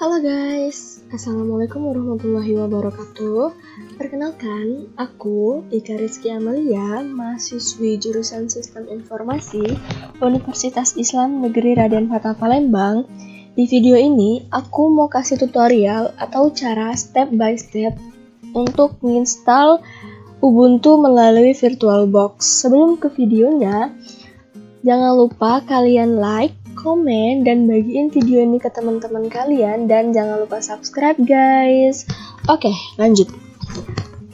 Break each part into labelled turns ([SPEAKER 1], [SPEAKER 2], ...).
[SPEAKER 1] Halo guys, Assalamualaikum warahmatullahi wabarakatuh. Perkenalkan, aku Ika Rizky Amalia, mahasiswi jurusan Sistem Informasi Universitas Islam Negeri Raden Fatah Palembang. Di video ini, aku mau kasih tutorial atau cara step by step untuk menginstal Ubuntu melalui VirtualBox. Sebelum ke videonya, jangan lupa kalian like, komen, dan bagiin video ini ke teman-teman kalian, dan jangan lupa subscribe guys. Oke, lanjut.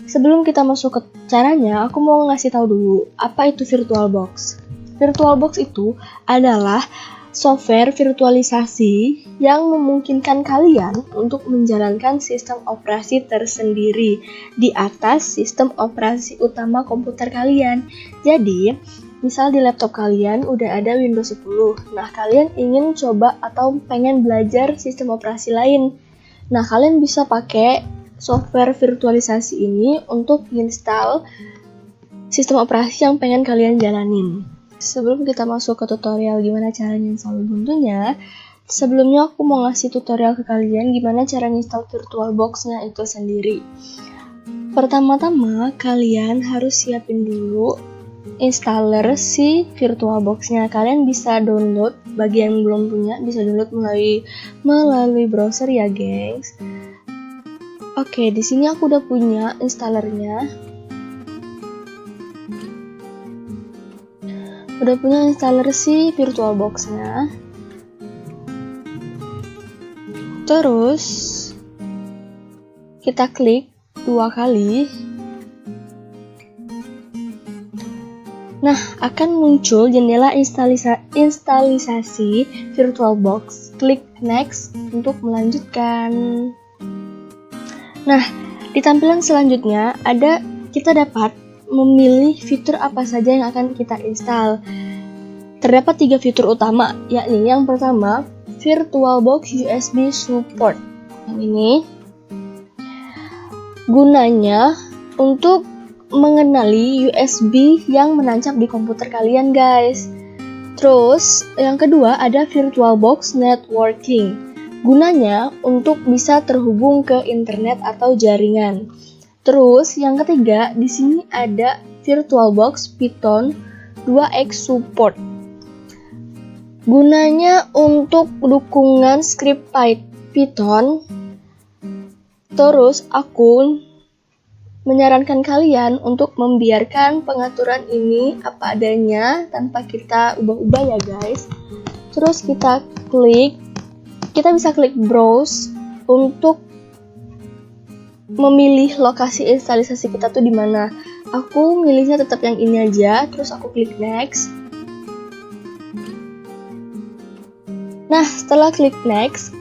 [SPEAKER 1] Sebelum kita masuk ke caranya, aku mau ngasih tahu dulu apa itu VirtualBox. VirtualBox itu adalah software virtualisasi yang memungkinkan kalian untuk menjalankan sistem operasi tersendiri di atas sistem operasi utama komputer kalian. Jadi, misal di laptop kalian udah ada Windows 10, nah kalian ingin coba atau pengen belajar sistem operasi lain. Nah, kalian bisa pakai software virtualisasi ini untuk install sistem operasi yang pengen kalian jalanin. Sebelum kita masuk ke tutorial gimana caranya install Ubuntu-nya, sebelumnya aku mau ngasih tutorial ke kalian gimana cara install VirtualBox-nya itu sendiri. Pertama-tama, kalian harus siapin dulu installer si VirtualBox-nya. Kalian bisa download, bagi yang belum punya bisa download melalui browser ya, gengs. Oke, di sini aku udah punya installernya. Udah punya installer si VirtualBox-nya. Terus kita klik 2 kali. Nah, akan muncul jendela instalisasi VirtualBox. Klik next untuk melanjutkan. Nah, di tampilan selanjutnya kita dapat memilih fitur apa saja yang akan kita install. Terdapat 3 fitur utama, yakni yang pertama, VirtualBox USB Support. Yang ini gunanya untuk mengenali USB yang menancap di komputer kalian, guys. Terus, yang kedua ada VirtualBox Networking. Gunanya untuk bisa terhubung ke internet atau jaringan. Terus, yang ketiga, di sini ada VirtualBox Python 2x Support. Gunanya untuk dukungan script Python. Terus, aku menyarankan kalian untuk membiarkan pengaturan ini apa adanya tanpa kita ubah-ubah ya guys. Terus kita bisa klik browse untuk memilih lokasi instalisasi kita tuh di mana. Aku milihnya tetap yang ini aja, terus aku klik next. Nah, setelah klik next,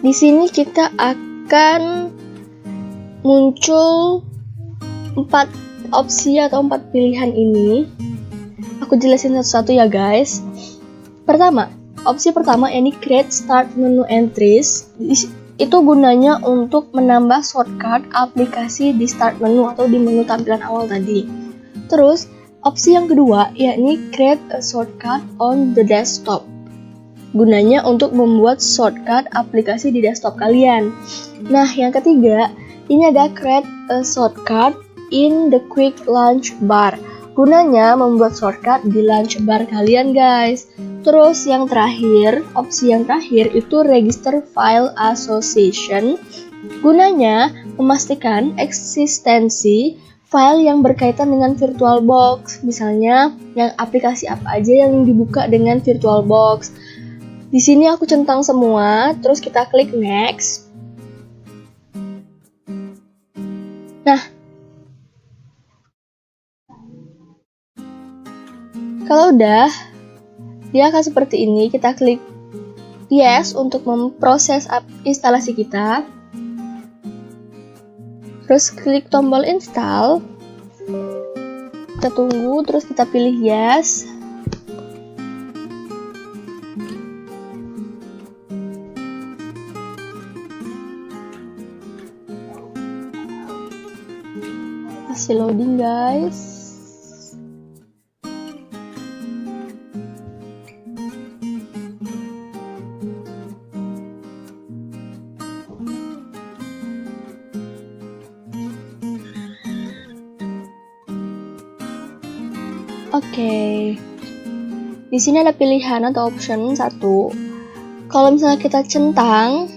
[SPEAKER 1] di sini kita akan muncul 4 opsi atau 4 pilihan ini. Aku jelasin satu-satu ya guys. Opsi pertama ini create start menu entries. Itu gunanya untuk menambah shortcut aplikasi di start menu atau di menu tampilan awal tadi. Terus, opsi yang kedua yakni create a shortcut on the desktop. Gunanya untuk membuat shortcut aplikasi di desktop kalian. Nah, yang ketiga, ini ada create a shortcut in the quick launch bar. Gunanya membuat shortcut di launch bar kalian, guys. Terus yang terakhir, opsi yang terakhir itu register file association. Gunanya memastikan eksistensi file yang berkaitan dengan VirtualBox. Misalnya, yang aplikasi apa aja yang dibuka dengan VirtualBox. Di sini aku centang semua, terus kita klik next. Nah, kalau udah, dia akan seperti ini. Kita klik yes untuk memproses instalasi kita. Terus klik tombol install. Kita tunggu, terus kita pilih yes. Masih loading guys. Oke. Di sini ada pilihan atau option 1. Kalau misalnya kita centang,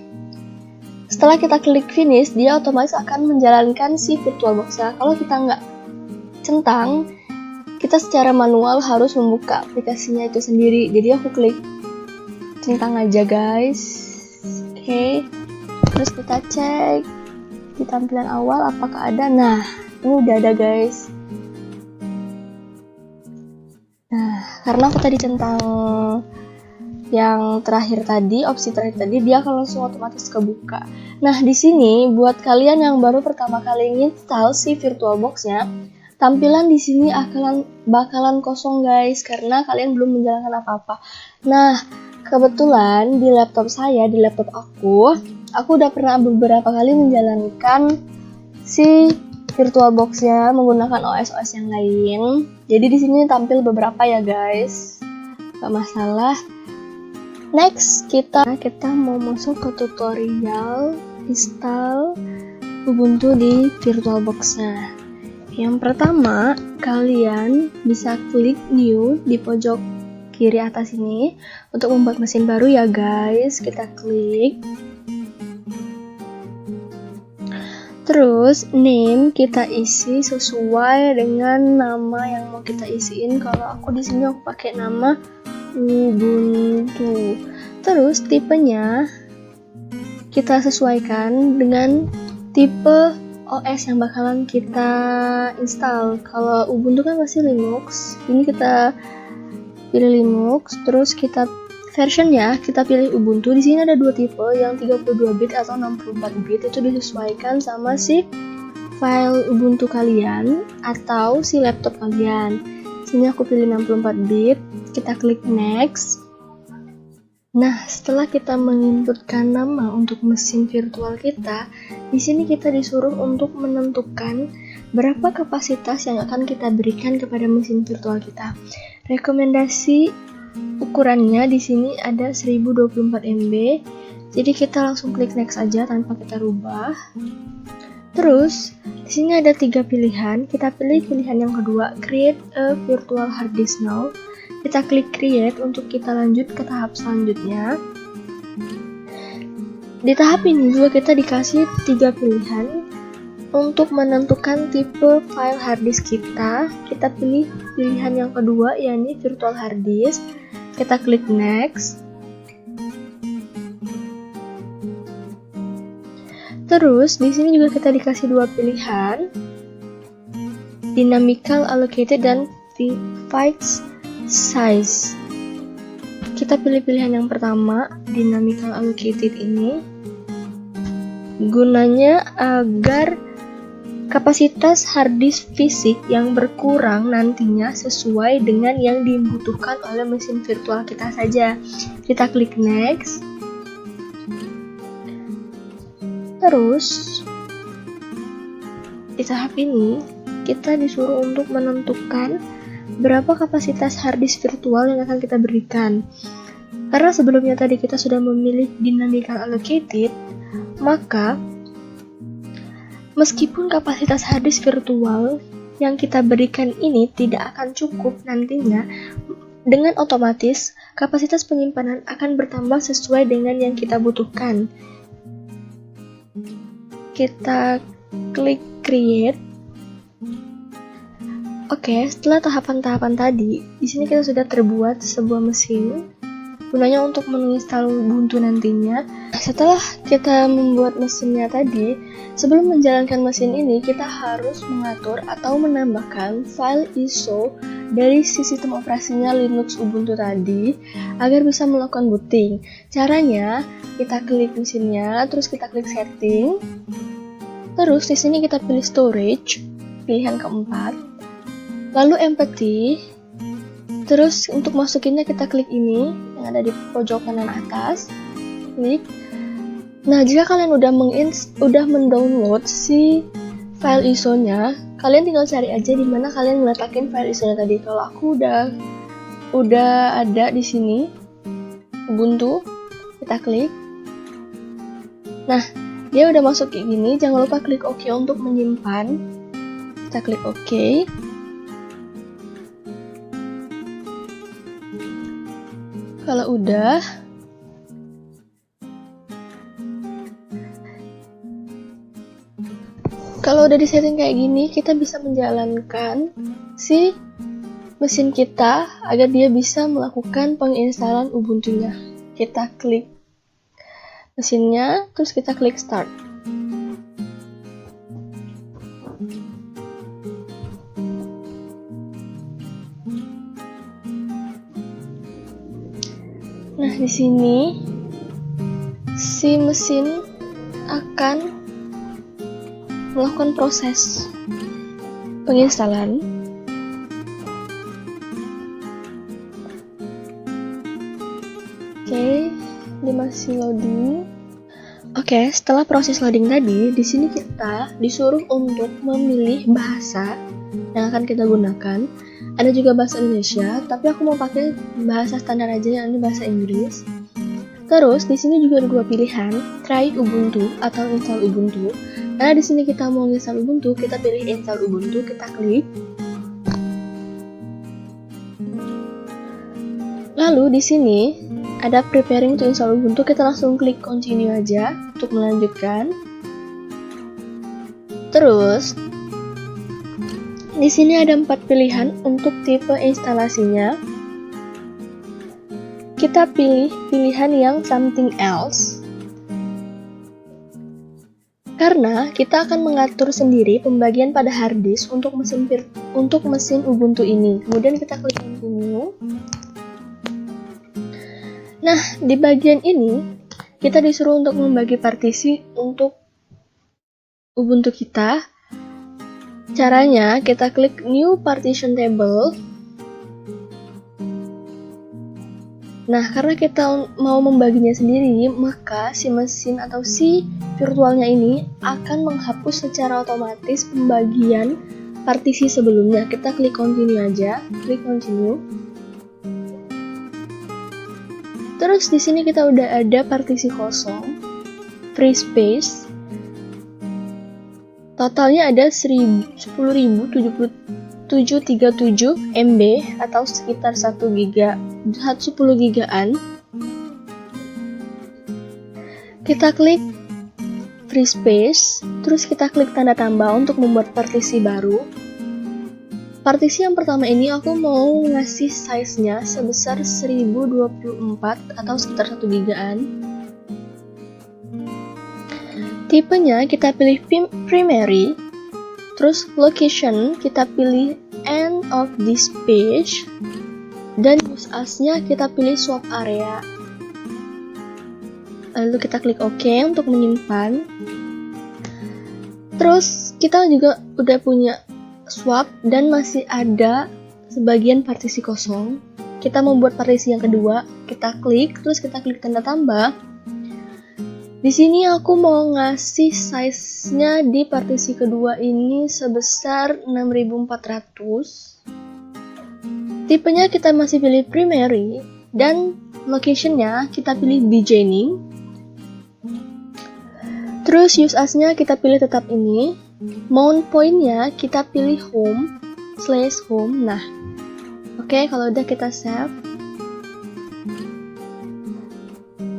[SPEAKER 1] setelah kita klik finish, dia otomatis akan menjalankan si VirtualBox-nya. Kalau kita nggak centang, kita secara manual harus membuka aplikasinya itu sendiri. Jadi aku klik centang aja guys. Oke. Terus kita cek di tampilan awal apakah ada. Nah, ini udah ada guys. Nah, karena aku tadi centang yang terakhir tadi, opsi terakhir tadi, dia akan langsung otomatis kebuka. Nah, di sini buat kalian yang baru pertama kali install si VirtualBox-nya, tampilan di sini bakalan kosong guys, karena kalian belum menjalankan apa-apa. Nah, kebetulan di laptop saya, di laptop aku udah pernah beberapa kali menjalankan si VirtualBox-nya menggunakan OS yang lain. Jadi di sini tampil beberapa ya guys, gak masalah. Next, kita mau masuk ke tutorial install Ubuntu di VirtualBox-nya. Yang pertama, kalian bisa klik new di pojok kiri atas ini untuk membuat mesin baru ya guys. Kita klik. Terus name kita isi sesuai dengan nama yang mau kita isiin. Kalau aku di sini aku pakai nama Ubuntu. Terus tipenya kita sesuaikan dengan tipe OS yang bakalan kita install. Kalau Ubuntu kan masih Linux. Ini kita pilih Linux, terus kita versionnya kita pilih Ubuntu. Di sini ada dua tipe, yang 32 bit atau 64 bit. Itu disesuaikan sama si file Ubuntu kalian atau si laptop kalian. Sini aku pilih 64 bit. Kita klik next. Nah, setelah kita menginputkan nama untuk mesin virtual kita, di sini kita disuruh untuk menentukan berapa kapasitas yang akan kita berikan kepada mesin virtual kita. Rekomendasi ukurannya di sini ada 1024 MB. Jadi kita langsung klik next aja tanpa kita rubah. Terus di sini ada 3 pilihan. Kita pilih pilihan yang kedua, create a virtual hard disk now. Kita klik create untuk kita lanjut ke tahap selanjutnya. Di tahap ini juga kita dikasih 3 pilihan untuk menentukan tipe file hard disk kita. Kita pilih pilihan yang kedua, yakni virtual hard disk. Kita klik next. Terus di sini juga kita dikasih 2 pilihan, dynamical allocated dan fixed size. Kita pilih pilihan yang pertama, dynamical allocated ini. Gunanya agar kapasitas hard disk fisik yang berkurang nantinya sesuai dengan yang dibutuhkan oleh mesin virtual kita saja. Kita klik next. Terus di tahap ini kita disuruh untuk menentukan berapa kapasitas hard disk virtual yang akan kita berikan. Karena sebelumnya tadi kita sudah memilih dynamical allocated, maka meskipun kapasitas hard disk virtual yang kita berikan ini tidak akan cukup nantinya, dengan otomatis kapasitas penyimpanan akan bertambah sesuai dengan yang kita butuhkan. Kita klik create. Oke, setelah tahapan-tahapan tadi, di sini kita sudah terbuat sebuah mesin gunanya untuk menginstal Ubuntu nantinya. Setelah kita membuat mesinnya tadi, sebelum menjalankan mesin ini, kita harus mengatur atau menambahkan file ISO dari si sistem operasinya Linux Ubuntu tadi agar bisa melakukan booting. Caranya, kita klik mesinnya, terus kita klik setting. Terus di sini kita pilih storage, pilihan keempat. Lalu empty. Terus untuk masukinnya kita klik ini yang ada di pojok kanan atas. Klik. Nah, jika kalian udah mendownload si file ISO-nya, kalian tinggal cari aja di mana kalian meletakkan file ISO-nya tadi. Kalau aku udah ada di sini Ubuntu, kita klik. Nah, dia udah masuk kayak gini. Jangan lupa klik OK untuk menyimpan. Kita klik OK. Kalau udah, disetting kayak gini, kita bisa menjalankan si mesin kita agar dia bisa melakukan penginstalan Ubuntu-nya. Kita klik mesinnya, terus kita klik start. Nah, di sini si mesin akan melakukan proses penginstalan. Oke, dia masih loading. Oke, setelah proses loading tadi, di sini kita disuruh untuk memilih bahasa yang akan kita gunakan. Ada juga bahasa Indonesia, tapi aku mau pakai bahasa standar aja, yang ini bahasa Inggris. Terus di sini juga ada dua pilihan, try Ubuntu atau install Ubuntu. Karena di sini kita mau install Ubuntu, kita pilih install Ubuntu, kita klik. Lalu di sini ada preparing to install Ubuntu, kita langsung klik continue aja untuk melanjutkan. Terus di sini ada 4 pilihan untuk tipe instalasinya. Kita pilih pilihan yang something else. Karena kita akan mengatur sendiri pembagian pada hard disk untuk mesin Ubuntu ini. Kemudian kita klik continue. Nah, di bagian ini kita disuruh untuk membagi partisi untuk Ubuntu kita. Caranya kita klik new partition table. Nah, karena kita mau membaginya sendiri, maka si mesin atau si virtualnya ini akan menghapus secara otomatis pembagian partisi sebelumnya. Kita klik continue aja, klik continue. Terus di sini kita udah ada partisi kosong, free space. Totalnya ada 10.737 MB atau sekitar 10 gigaan. Kita klik free space, terus kita klik tanda tambah untuk membuat partisi baru. Partisi yang pertama ini aku mau ngasih size-nya sebesar 1024 atau sekitar 1 gigaan. Tipenya kita pilih primary, terus location kita pilih end of this page, dan use as-nya kita pilih swap area. Lalu kita klik OK untuk menyimpan. Terus kita juga udah punya swap dan masih ada sebagian partisi kosong. Kita membuat partisi yang kedua, kita klik, terus kita klik tanda tambah. Di sini aku mau ngasih size-nya di partisi kedua ini sebesar 6400. Tipenya kita masih pilih primary dan location-nya kita pilih beginning. Terus use as-nya kita pilih tetap ini. Mount point-nya kita pilih home/home. Nah, oke, kalau udah kita save.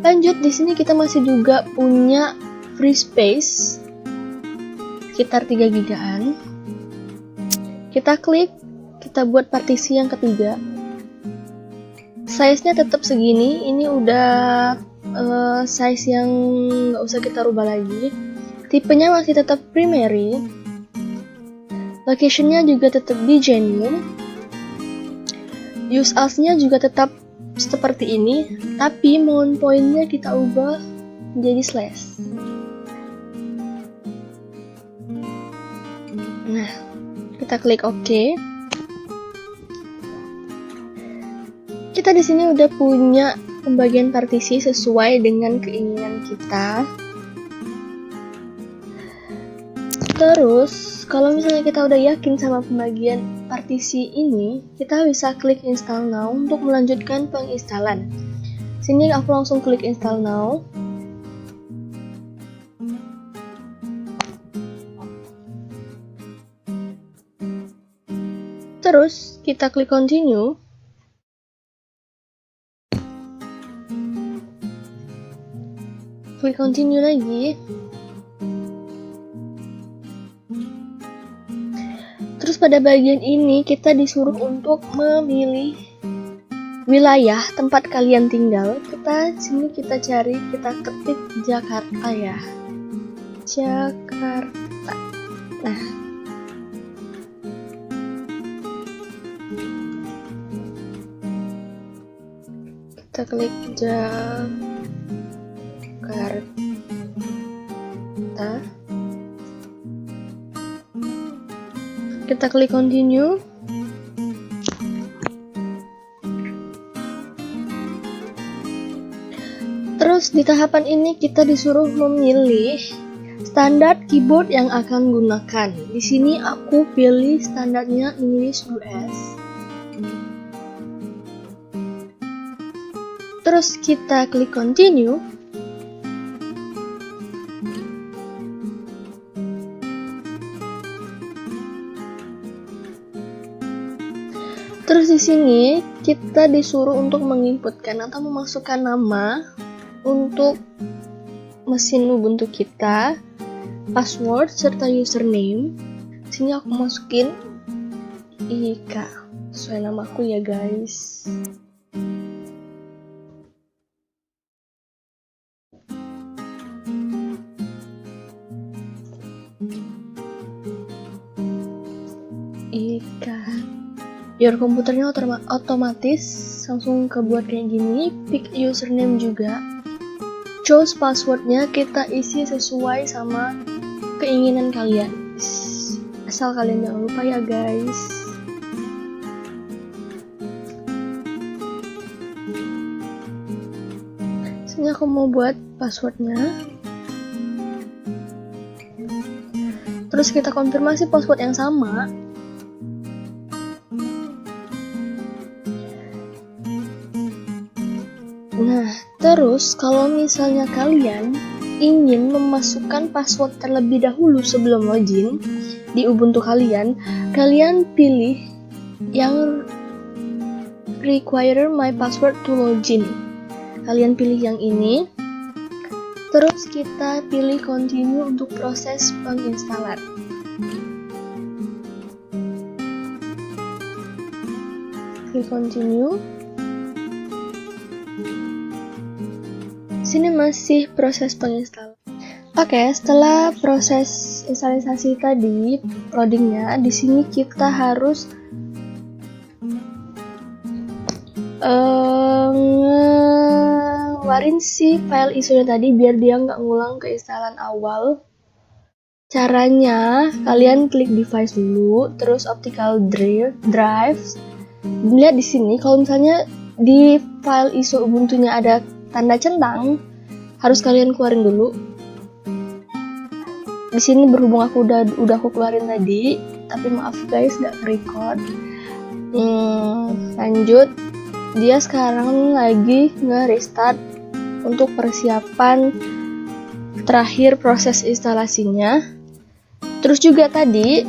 [SPEAKER 1] Lanjut, di sini kita masih juga punya free space sekitar 3 gigaan. Kita klik, kita buat partisi yang ketiga. Size-nya tetap segini, ini udah size yang nggak usah kita rubah lagi. Tipenya masih tetap primary. Location-nya juga tetap beginning. Use as-nya juga tetap seperti ini, tapi mount point-nya kita ubah menjadi slash. Nah, kita klik OK. Kita di sini udah punya pembagian partisi sesuai dengan keinginan kita. Terus, kalau misalnya kita udah yakin sama pembagian partisi ini, kita bisa klik install now untuk melanjutkan penginstalan. Sini aku langsung klik install now. Terus kita klik continue. klik continue lagi. Terus pada bagian ini kita disuruh untuk memilih wilayah tempat kalian tinggal. Sini kita cari, kita ketik Jakarta ya. Jakarta. Nah, kita klik Jakarta. Kita klik continue. Terus di tahapan ini kita disuruh memilih standar keyboard yang akan gunakan. Di sini aku pilih standarnya English US. Terus kita klik continue. Terus di sini kita disuruh untuk menginputkan atau memasukkan nama untuk mesin Ubuntu kita, password serta username. Sini aku masukin Ika sesuai namaku ya guys. Ika. Biar komputernya otomatis langsung kebuat kayak gini. Pick username juga. Choose passwordnya kita isi sesuai sama keinginan kalian. Asal kalian jangan lupa ya guys. Sini aku mau buat passwordnya. Terus kita konfirmasi password yang sama. Nah, terus kalau misalnya kalian ingin memasukkan password terlebih dahulu sebelum login di Ubuntu kalian pilih yang require my password to login. Kalian pilih yang ini. Terus kita pilih continue untuk proses penginstalan. Klik continue. Sini masih proses penginstalan. Oke, setelah proses instalisasi tadi, loadingnya, di sini kita harus ngeluarin si file ISO-nya tadi biar dia nggak ngulang keinstalan awal. Caranya, kalian klik device dulu, terus optical drive. Lihat di sini, kalau misalnya di file ISO Ubuntu-nya ada tanda centang, harus kalian keluarin dulu. Di sini berhubung aku udah aku keluarin tadi, tapi maaf guys nggak record. Lanjut, dia sekarang lagi nge-restart untuk persiapan terakhir proses instalasinya. Terus juga tadi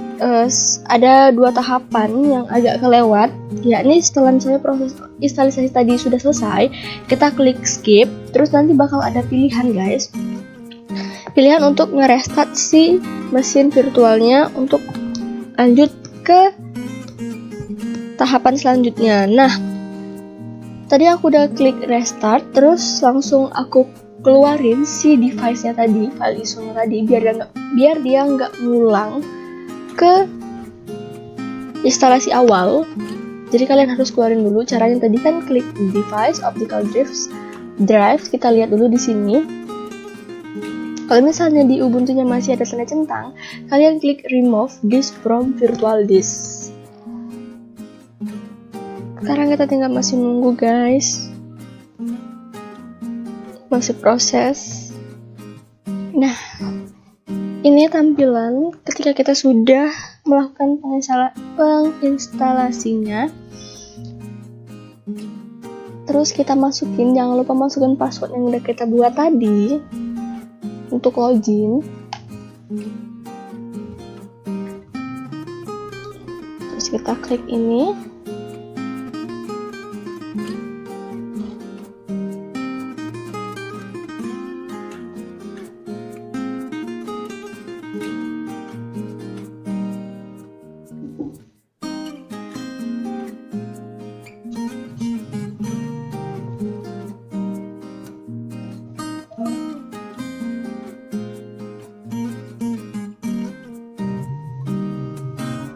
[SPEAKER 1] ada 2 tahapan yang agak kelewat, yakni setelah misalnya proses instalisasi tadi sudah selesai, kita klik skip, terus nanti bakal ada pilihan guys. Pilihan untuk nge-restart si mesin virtualnya untuk lanjut ke tahapan selanjutnya. Nah, tadi aku udah klik restart, terus langsung aku keluarin si device-nya tadi, file ISO-nya tadi, biar dia nggak ngulang ke instalasi awal. Jadi kalian harus keluarin dulu. Caranya tadi kan klik device, optical drive, kita lihat dulu di sini. Kalau misalnya di Ubuntu-nya masih ada tanda centang, kalian klik remove disk from virtual disk. Sekarang kita tinggal masih nunggu guys. Masih proses. Nah, ini tampilan ketika kita sudah melakukan penginstalasinya. Terus kita masukin, jangan lupa masukin password yang udah kita buat tadi untuk login. Terus kita klik ini.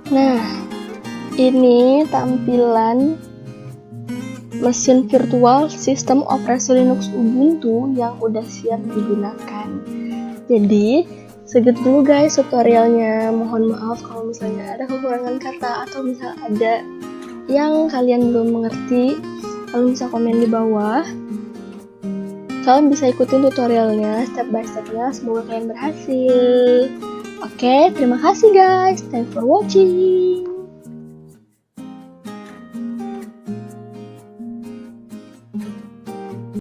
[SPEAKER 1] Nah, ini tampilan mesin virtual sistem operasi Linux Ubuntu yang udah siap digunakan. Jadi, segitu dulu guys tutorialnya. Mohon maaf kalau misalnya ada kekurangan kata atau misal ada yang kalian belum mengerti. Kalian bisa komen di bawah. Kalian bisa ikutin tutorialnya step by stepnya. Semoga kalian berhasil. Oke, terima kasih guys. Thanks for watching.